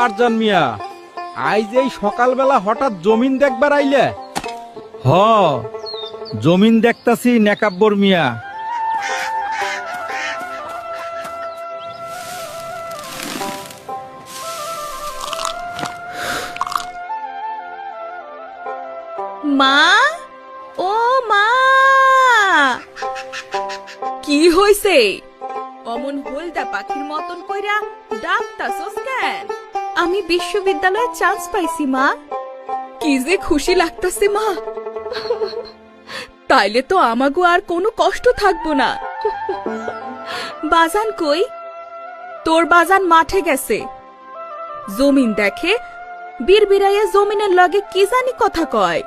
আরজান মিয়া, আজ এই সকালবেলা হঠাৎ জমিন দেখবার আইলে? হ, জমিন দেখতাছি নেকাব্বর মিয়া। মা, ও মা, কি হইছে? অমন হলদা পাখির মতন কইরা ডাকতাছস কেন? আমি বিশ্ববিদ্যালয়ে চান্স পাইছি মা। কি যে খুশি লাগতাছে মা। তাইলে তো আমাগো আর কোনো কষ্ট থাকবো না। বাজান কই? তোর বাজান মাঠে গেছে। জমিন দেখে, বীর বিরাইয়া জমিনের লগে কি জানি কথা কয়।